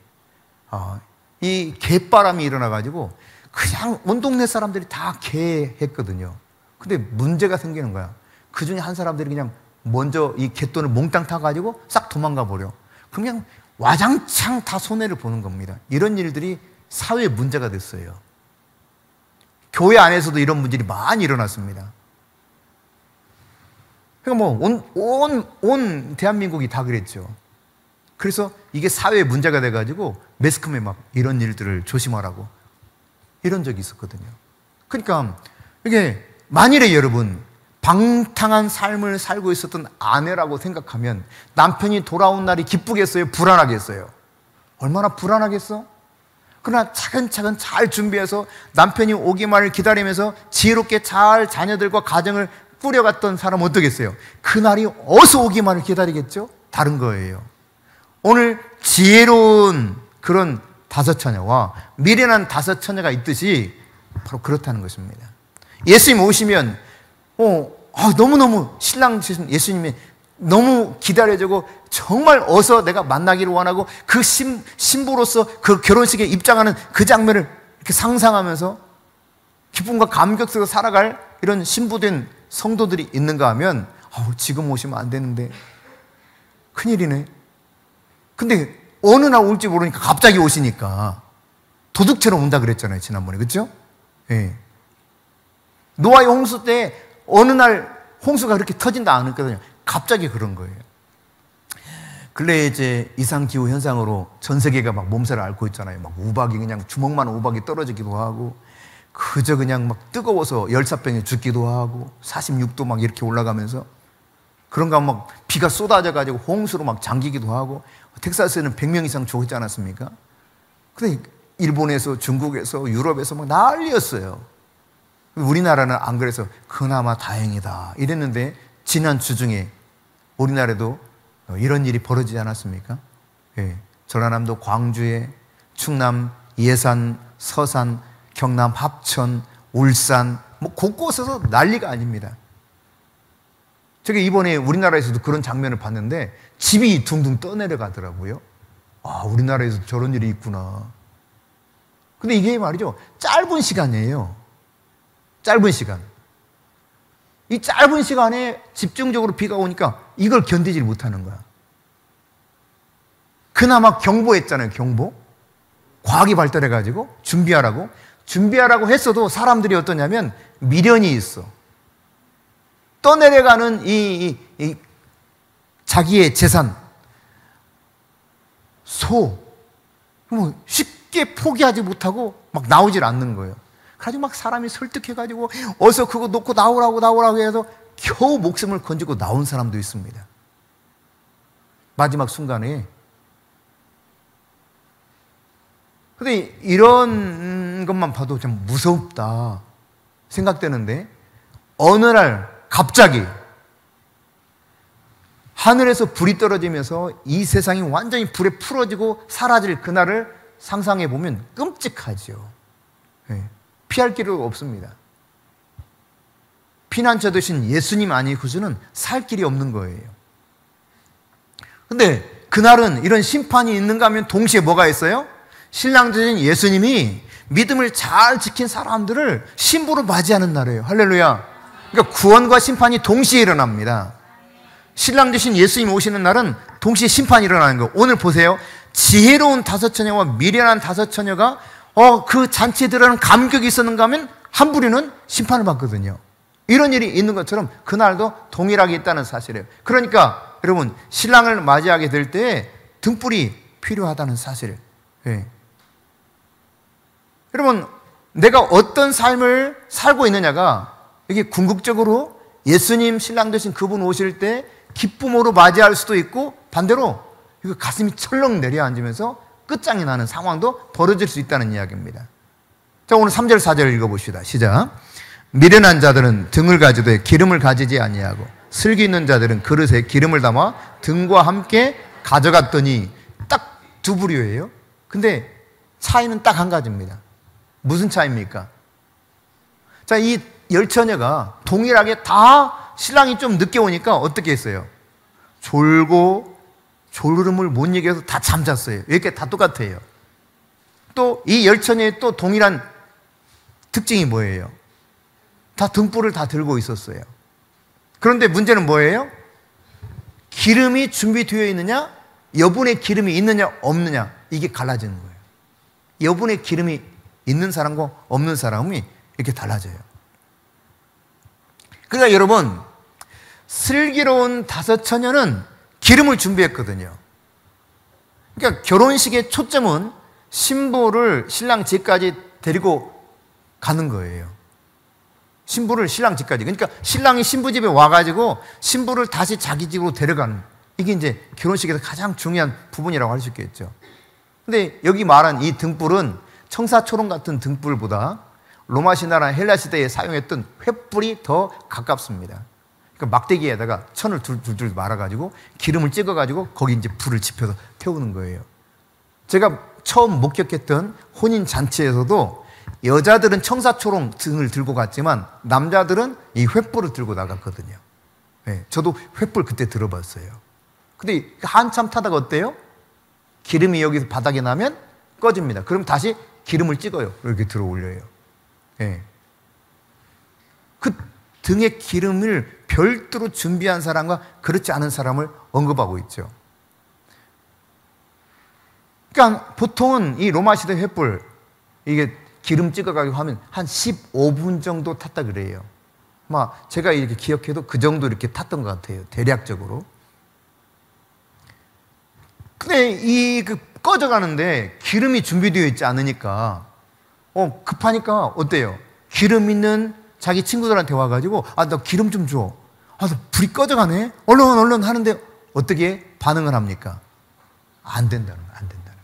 이 개바람이 일어나가지고 그냥 온 동네 사람들이 다 개했거든요. 근데 문제가 생기는 거야. 그 중에 한 사람들이 그냥 먼저 이 개돈을 몽땅 타가지고 싹 도망가 버려. 그냥 와장창 다 손해를 보는 겁니다. 이런 일들이 사회에 문제가 됐어요. 교회 안에서도 이런 문제들이 많이 일어났습니다. 그러니까 온 대한민국이 다 그랬죠. 그래서 이게 사회에 문제가 돼가지고 매스컴에 막 이런 일들을 조심하라고 이런 적이 있었거든요. 그러니까 이게 만일에 여러분 방탕한 삶을 살고 있었던 아내라고 생각하면 남편이 돌아온 날이 기쁘겠어요? 불안하겠어요? 얼마나 불안하겠어? 그러나 차근차근 잘 준비해서 남편이 오기만을 기다리면서 지혜롭게 잘 자녀들과 가정을 꾸려갔던 사람은 어떻겠어요? 그날이 어서 오기만을 기다리겠죠? 다른 거예요. 오늘 지혜로운 그런 다섯 처녀와 미련한 다섯 처녀가 있듯이 바로 그렇다는 것입니다. 예수님 오시면 너무너무 신랑 예수님이 너무 기다려지고 정말 어서 내가 만나기를 원하고 그 신부로서 그 결혼식에 입장하는 그 장면을 이렇게 상상하면서 기쁨과 감격 속에서 살아갈 이런 신부된 성도들이 있는가 하면 지금 오시면 안 되는데 큰일이네. 근데 어느 날 올지 모르니까 갑자기 오시니까 도둑처럼 온다 그랬잖아요, 지난번에. 그렇죠? 예. 노아의 홍수 때 어느 날 홍수가 그렇게 터진다 안 했거든요. 갑자기 그런 거예요. 근래 이제 이상기후 현상으로 전 세계가 막 몸살을 앓고 있잖아요. 막 우박이 그냥 주먹만한 우박이 떨어지기도 하고, 그저 그냥 막 뜨거워서 열사병에 죽기도 하고, 46도 막 이렇게 올라가면서, 그런가 막 비가 쏟아져가지고 홍수로 막 잠기기도 하고, 텍사스에는 100명 이상 죽었지 않았습니까? 근데 일본에서, 중국에서, 유럽에서 막 난리였어요. 우리나라는 안 그래서 그나마 다행이다 이랬는데, 지난 주 중에 우리나라에도 이런 일이 벌어지지 않았습니까? 예. 전라남도 광주에, 충남 예산, 서산, 경남 합천, 울산 곳곳에서 난리가 아닙니다. 제가 이번에 우리나라에서도 그런 장면을 봤는데 집이 둥둥 떠내려가더라고요. 우리나라에서 저런 일이 있구나. 근데 이게 말이죠, 짧은 시간이에요. 짧은 시간. 이 짧은 시간에 집중적으로 비가 오니까 이걸 견디지 못하는 거야. 그나마 경보했잖아요, 경보. 과학이 발달해가지고 준비하라고 했어도 사람들이 어떠냐면 미련이 있어. 떠내려가는 이 자기의 재산, 쉽게 포기하지 못하고 막 나오질 않는 거예요. 그래가지고 막 사람이 설득해가지고 어서 그거 놓고 나오라고 해서 겨우 목숨을 건지고 나온 사람도 있습니다. 마지막 순간에. 근데 이런 것만 봐도 좀 무섭다 생각되는데, 어느 날 갑자기 하늘에서 불이 떨어지면서 이 세상이 완전히 불에 풀어지고 사라질 그날을 상상해 보면 끔찍하죠. 피할 길이 없습니다. 피난처 되신 예수님 아니고서는 살 길이 없는 거예요. 근데 그날은 이런 심판이 있는가 하면 동시에 뭐가 있어요? 신랑 되신 예수님이 믿음을 잘 지킨 사람들을 신부로 맞이하는 날이에요. 할렐루야. 그러니까 구원과 심판이 동시에 일어납니다. 신랑 되신 예수님이 오시는 날은 동시에 심판이 일어나는 거예요. 오늘 보세요. 지혜로운 다섯 처녀와 미련한 다섯 처녀가 그 잔치에 들어가는 감격이 있었는가 하면 한 부류는 심판을 받거든요. 이런 일이 있는 것처럼 그날도 동일하게 있다는 사실이에요. 그러니까 여러분, 신랑을 맞이하게 될 때 등불이 필요하다는 사실. 예. 여러분, 내가 어떤 삶을 살고 있느냐가 이게 궁극적으로 예수님 신랑 되신 그분 오실 때 기쁨으로 맞이할 수도 있고, 반대로 이거 가슴이 철렁 내려앉으면서 끝장이 나는 상황도 벌어질 수 있다는 이야기입니다. 자, 오늘 3절 4절 읽어봅시다. 시작. 미련한 자들은 등을 가지되 기름을 가지지 아니하고 슬기 있는 자들은 그릇에 기름을 담아 등과 함께 가져갔더니 딱 두 부류예요. 근데 차이는 딱 한 가지입니다. 무슨 차이입니까? 자, 이 열처녀가 동일하게 다 신랑이 좀 늦게 오니까 어떻게 했어요? 졸고 졸음을 못 이겨서 다 잠잤어요. 이렇게 다 똑같아요. 또 이 열처녀의 또 동일한 특징이 뭐예요? 다 등불을 다 들고 있었어요. 그런데 문제는 뭐예요? 기름이 준비되어 있느냐, 여분의 기름이 있느냐 없느냐, 이게 갈라지는 거예요. 여분의 기름이 있는 사람과 없는 사람이 이렇게 달라져요. 그러니까 여러분, 슬기로운 다섯 처녀는 기름을 준비했거든요. 그러니까 결혼식의 초점은 신부를 신랑 집까지 데리고 가는 거예요. 신부를 신랑 집까지. 그러니까 신랑이 신부 집에 와가지고 신부를 다시 자기 집으로 데려가는, 이게 이제 결혼식에서 가장 중요한 부분이라고 할 수 있겠죠. 근데 여기 말한 이 등불은 청사초롱 같은 등불보다 로마 신화나 헬라 시대에 사용했던 횃불이 더 가깝습니다. 그러니까 막대기에다가 천을 둘둘 말아가지고 기름을 찍어가지고 거기 이제 불을 지펴서 태우는 거예요. 제가 처음 목격했던 혼인 잔치에서도 여자들은 청사초롱 등을 들고 갔지만 남자들은 이 횃불을 들고 나갔거든요. 네, 저도 횃불 그때 들어봤어요. 근데 한참 타다가 어때요? 기름이 여기서 바닥에 나면 꺼집니다. 그럼 다시 기름을 찍어요. 이렇게 들어 올려요. 네. 그 등에 기름을 별도로 준비한 사람과 그렇지 않은 사람을 언급하고 있죠. 그러니까 보통은 이 로마 시대 횃불, 이게 기름 찍어가지고 하면 한 15분 정도 탔다 그래요. 제가 이렇게 기억해도 그 정도 이렇게 탔던 것 같아요. 대략적으로. 근데 꺼져가는데 기름이 준비되어 있지 않으니까, 급하니까 어때요? 기름 있는 자기 친구들한테 와가지고, 나 기름 좀 줘. 나 불이 꺼져가네? 얼른 하는데 어떻게 반응을 합니까? 안 된다는 거예요. 안 된다는 거예요.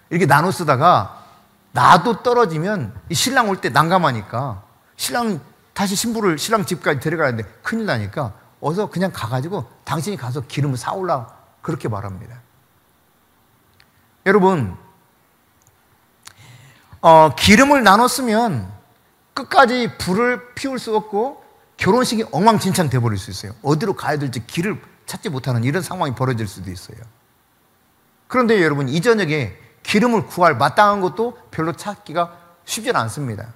이렇게 나눠 쓰다가 나도 떨어지면 이 신랑 올 때 난감하니까 신랑 다시 신부를 신랑 집까지 데려가는데 큰일 나니까 어서 그냥 가가지고 당신이 가서 기름을 사올라, 그렇게 말합니다. 여러분, 기름을 나눴으면 끝까지 불을 피울 수 없고 결혼식이 엉망진창 돼버릴 수 있어요. 어디로 가야 될지 길을 찾지 못하는 이런 상황이 벌어질 수도 있어요. 그런데 여러분, 이 저녁에 기름을 구할 마땅한 것도 별로 찾기가 쉽지 않습니다.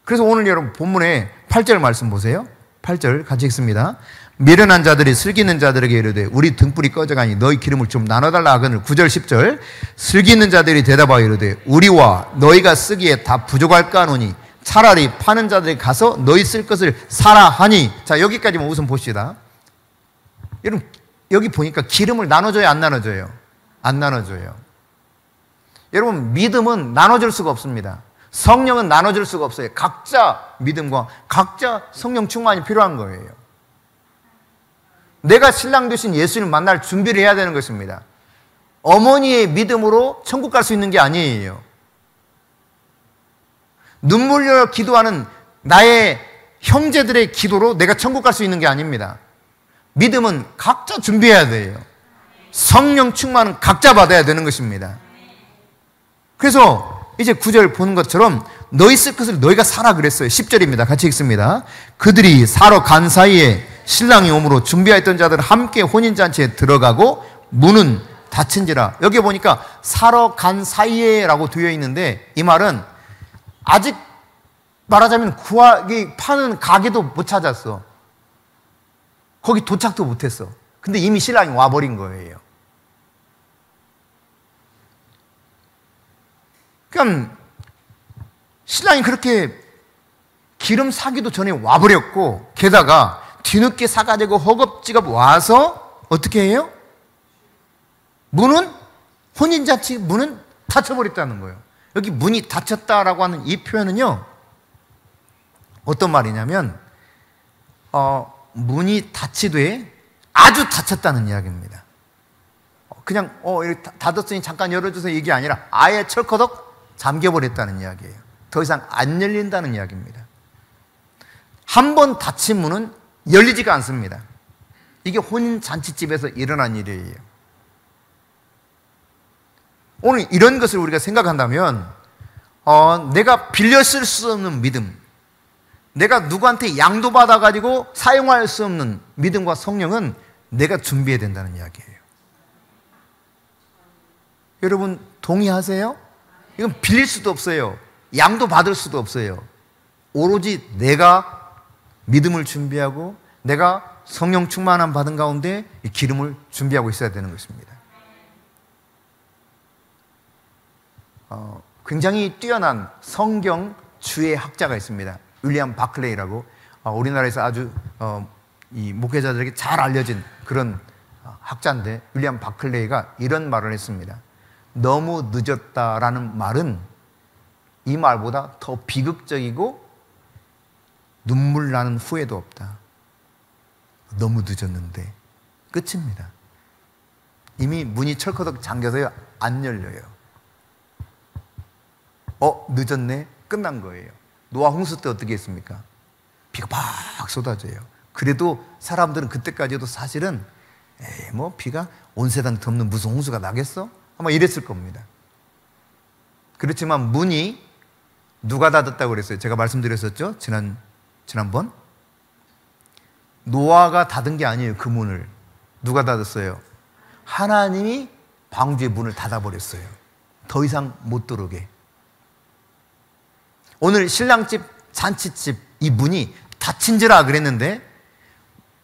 그래서 오늘 여러분 본문에 8절 말씀 보세요. 8절 같이 읽습니다. 미련한 자들이 슬기 있는 자들에게 이르되 우리 등불이 꺼져가니 너희 기름을 좀 나눠달라 하거늘. 9절 10절 슬기 있는 자들이 대답하여 이르되 우리와 너희가 쓰기에 다 부족할까 하노니 차라리 파는 자들이 가서 너희 쓸 것을 사라 하니. 자, 여기까지만 우선 봅시다. 여러분, 여기 보니까 기름을 나눠줘요, 안 나눠줘요? 안 나눠줘요. 여러분, 믿음은 나눠줄 수가 없습니다. 성령은 나눠줄 수가 없어요. 각자 믿음과 각자 성령 충만이 필요한 거예요. 내가 신랑 되신 예수님을 만날 준비를 해야 되는 것입니다. 어머니의 믿음으로 천국 갈 수 있는 게 아니에요. 눈물 흘려 기도하는 나의 형제들의 기도로 내가 천국 갈 수 있는 게 아닙니다. 믿음은 각자 준비해야 돼요. 성령 충만은 각자 받아야 되는 것입니다. 그래서 이제 9절 보는 것처럼 너희 쓸 것을 너희가 사라 그랬어요. 10절입니다. 같이 읽습니다. 그들이 사러 간 사이에 신랑이 오므로 준비하였던 자들은 함께 혼인잔치에 들어가고 문은 닫힌지라. 여기 보니까 사러 간 사이에 라고 되어 있는데, 이 말은 아직 말하자면 구하기 파는 가게도 못 찾았어. 거기 도착도 못했어. 근데 이미 신랑이 와버린 거예요. 그러니까 신랑이 그렇게 기름 사기도 전에 와버렸고, 게다가 뒤늦게 사가지고 허겁지겁 와서 어떻게 해요? 문은, 혼인잔치 문은 닫혀버렸다는 거예요. 여기 문이 닫혔다라고 하는 이 표현은요, 어떤 말이냐면 문이 닫히되 아주 닫혔다는 이야기입니다. 그냥 이렇게 닫았으니 잠깐 열어주세요 이게 아니라 아예 철커덕 잠겨버렸다는 이야기예요. 더 이상 안 열린다는 이야기입니다. 한 번 닫힌 문은 열리지가 않습니다. 이게 혼인잔치집에서 일어난 일이에요. 오늘 이런 것을 우리가 생각한다면 내가 빌려 쓸 수 없는 믿음, 내가 누구한테 양도 받아가지고 사용할 수 없는 믿음과 성령은 내가 준비해야 된다는 이야기예요. 여러분 동의하세요? 이건 빌릴 수도 없어요. 양도 받을 수도 없어요. 오로지 내가 믿음을 준비하고 내가 성령 충만함 받은 가운데 이 기름을 준비하고 있어야 되는 것입니다. 굉장히 뛰어난 성경 주의 학자가 있습니다. 윌리엄 바클레이라고, 우리나라에서 아주 이 목회자들에게 잘 알려진 그런 학자인데, 윌리엄 바클레이가 이런 말을 했습니다. 너무 늦었다라는 말은 이 말보다 더 비극적이고 눈물 나는 후회도 없다. 너무 늦었는데 끝입니다. 이미 문이 철커덕 잠겨서요 안 열려요. 늦었네? 끝난 거예요. 노아 홍수 때 어떻게 했습니까? 비가 막 쏟아져요. 그래도 사람들은 그때까지도 사실은 비가 온 세상 덮는 무슨 홍수가 나겠어? 아마 이랬을 겁니다. 그렇지만 문이 누가 닫았다고 그랬어요? 제가 말씀드렸었죠? 지난번? 노아가 닫은 게 아니에요. 그 문을 누가 닫았어요? 하나님이 방주의 문을 닫아버렸어요. 더 이상 못 들어오게. 오늘 신랑집, 잔치집 이 문이 닫힌지라 그랬는데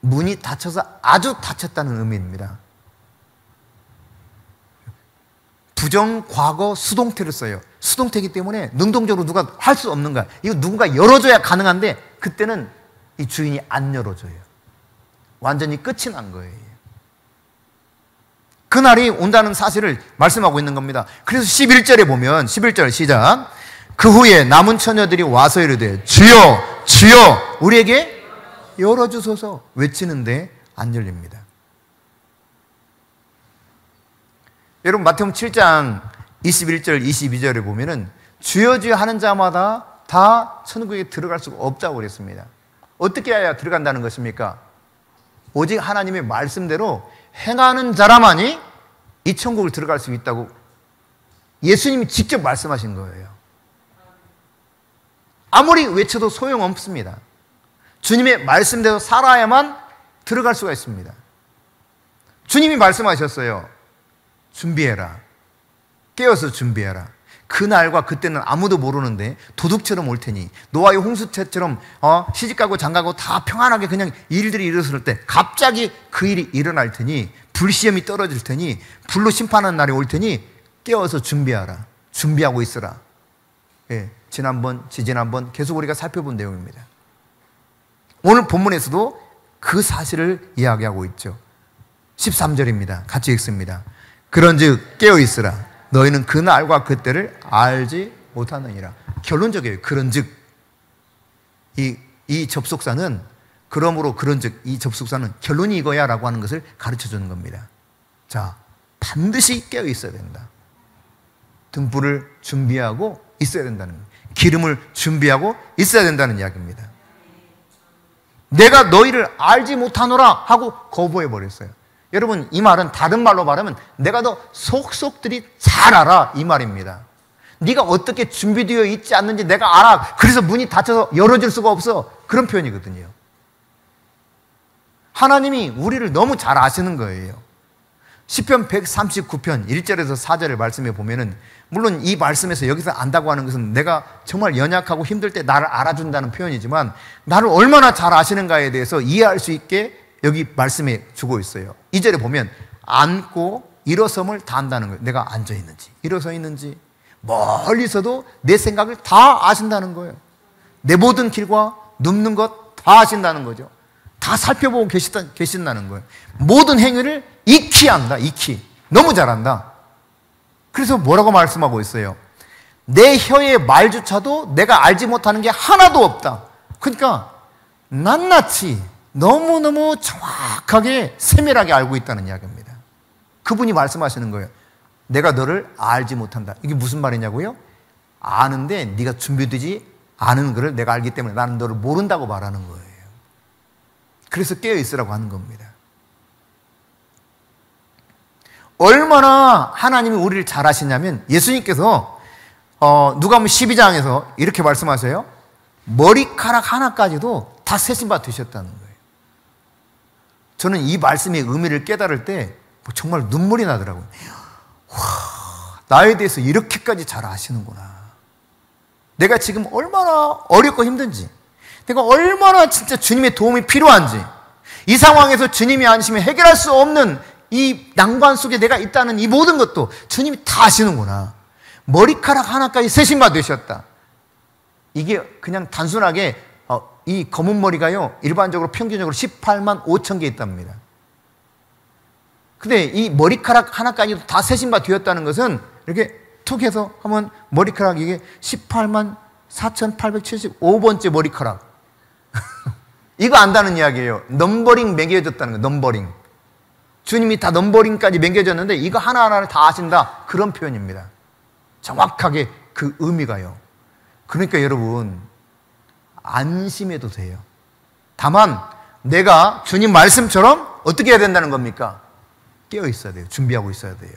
문이 닫혀서 아주 닫혔다는 의미입니다. 부정, 과거, 수동태를 써요. 수동태이기 때문에 능동적으로 누가 할 수 없는 거야. 이거 누군가 열어줘야 가능한데 그때는 이 주인이 안 열어줘요. 완전히 끝이 난 거예요. 그날이 온다는 사실을 말씀하고 있는 겁니다. 그래서 11절에 보면 11절 시작. 그 후에 남은 처녀들이 와서 이르되 주여 주여 우리에게 열어주소서 외치는데 안 열립니다. 여러분 마태복음 7장 21절 22절에 보면은 주여 주여 하는 자마다 다 천국에 들어갈 수가 없다고 그랬습니다. 어떻게 해야 들어간다는 것입니까? 오직 하나님의 말씀대로 행하는 자라만이 이 천국을 들어갈 수 있다고 예수님이 직접 말씀하신 거예요. 아무리 외쳐도 소용없습니다. 주님의 말씀대로 살아야만 들어갈 수가 있습니다. 주님이 말씀하셨어요. 준비해라. 깨어서 준비해라. 그날과 그때는 아무도 모르는데 도둑처럼 올 테니 노아의 홍수처럼 시집가고 장가고 다 평안하게 그냥 일들이 일어설 때 갑자기 그 일이 일어날 테니 불시험이 떨어질 테니 불로 심판하는 날이 올 테니 깨어서 준비하라. 준비하고 있어라. 예, 지난번, 지지난번 계속 우리가 살펴본 내용입니다. 오늘 본문에서도 그 사실을 이야기하고 있죠. 13절입니다. 같이 읽습니다. 그런즉 깨어있으라. 너희는 그 날과 그때를 알지 못하느니라. 결론적이에요. 그런즉 이 접속사는 그러므로 그런즉 이 접속사는 결론이 이거야 라고 하는 것을 가르쳐주는 겁니다. 자, 반드시 깨어있어야 된다. 등불을 준비하고 있어야 된다는 거예요. 기름을 준비하고 있어야 된다는 이야기입니다. 내가 너희를 알지 못하노라 하고 거부해버렸어요. 여러분 이 말은 다른 말로 말하면 내가 너 속속들이 잘 알아 이 말입니다. 네가 어떻게 준비되어 있지 않는지 내가 알아. 그래서 문이 닫혀서 열어줄 수가 없어. 그런 표현이거든요. 하나님이 우리를 너무 잘 아시는 거예요. 시편 139편 1절에서 4절의 말씀에 보면은, 물론 이 말씀에서 여기서 안다고 하는 것은 내가 정말 연약하고 힘들 때 나를 알아준다는 표현이지만, 나를 얼마나 잘 아시는가에 대해서 이해할 수 있게 여기 말씀에 주고 있어요. 2절에 보면 앉고 일어섬을 다 안다는 거예요. 내가 앉아 있는지 일어서 있는지 멀리서도 내 생각을 다 아신다는 거예요. 내 모든 길과 눕는 것 다 아신다는 거죠. 다 살펴보고 계신다는 거예요. 모든 행위를 익히 안다. 익히. 너무 잘한다. 그래서 뭐라고 말씀하고 있어요? 내 혀의 말조차도 내가 알지 못하는 게 하나도 없다. 그러니까 낱낱이 너무너무 정확하게 세밀하게 알고 있다는 이야기입니다. 그분이 말씀하시는 거예요. 내가 너를 알지 못한다. 이게 무슨 말이냐고요? 아는데 네가 준비되지 않은 것을 내가 알기 때문에 나는 너를 모른다고 말하는 거예요. 그래서 깨어있으라고 하는 겁니다. 얼마나 하나님이 우리를 잘 아시냐면, 예수님께서 누가복음 12장에서 이렇게 말씀하세요. 머리카락 하나까지도 다 세심받아 되셨다는 거예요. 저는 이 말씀의 의미를 깨달을 때 정말 눈물이 나더라고요. 와, 나에 대해서 이렇게까지 잘 아시는구나. 내가 지금 얼마나 어렵고 힘든지, 내가 얼마나 진짜 주님의 도움이 필요한지, 이 상황에서 주님이 아니시면 해결할 수 없는 이 난관 속에 내가 있다는 이 모든 것도 주님이 다 아시는구나. 머리카락 하나까지 세심받아 되셨다. 이게 그냥 단순하게 이 검은 머리가요, 일반적으로 평균적으로 18만 5천 개 있답니다. 근데 이 머리카락 하나까지도 다 세심받아 되었다는 것은, 이렇게 툭 해서 하면 머리카락 이게 18만 4,875번째 머리카락. 이거 안다는 이야기예요. 넘버링 매겨졌다는 거예요. 넘버링. 주님이 다 넘버링까지 매겨졌는데 이거 하나하나를 다 아신다. 그런 표현입니다. 정확하게 그 의미가요. 그러니까 여러분, 안심해도 돼요. 다만 내가 주님 말씀처럼 어떻게 해야 된다는 겁니까? 깨어 있어야 돼요. 준비하고 있어야 돼요.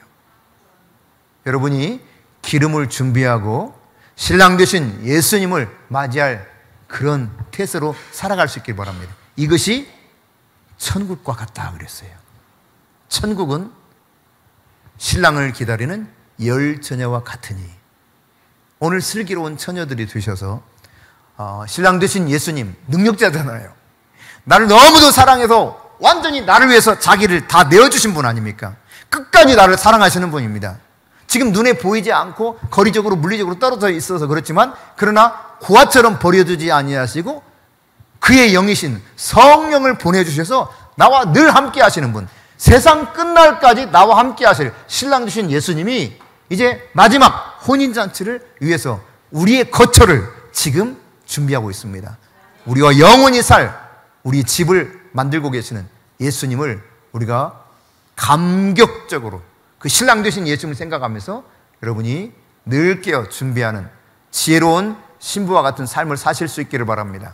여러분이 기름을 준비하고 신랑 되신 예수님을 맞이할 그런 태세로 살아갈 수 있길 바랍니다. 이것이 천국과 같다 그랬어요. 천국은 신랑을 기다리는 열 처녀와 같으니. 오늘 슬기로운 처녀들이 되셔서 신랑 되신 예수님 능력자잖아요. 나를 너무도 사랑해서 완전히 나를 위해서 자기를 다 내어주신 분 아닙니까? 끝까지 나를 사랑하시는 분입니다. 지금 눈에 보이지 않고 거리적으로 물리적으로 떨어져 있어서 그렇지만, 그러나 고아처럼 버려두지 아니하시고 그의 영이신 성령을 보내주셔서 나와 늘 함께 하시는 분, 세상 끝날까지 나와 함께 하실 신랑 되신 예수님이 이제 마지막 혼인잔치를 위해서 우리의 거처를 지금 준비하고 있습니다. 우리와 영원히 살 우리 집을 만들고 계시는 예수님을 우리가 감격적으로 그 신랑 되신 예수님을 생각하면서 여러분이 늘 깨어 준비하는 지혜로운 신부와 같은 삶을 사실 수 있기를 바랍니다.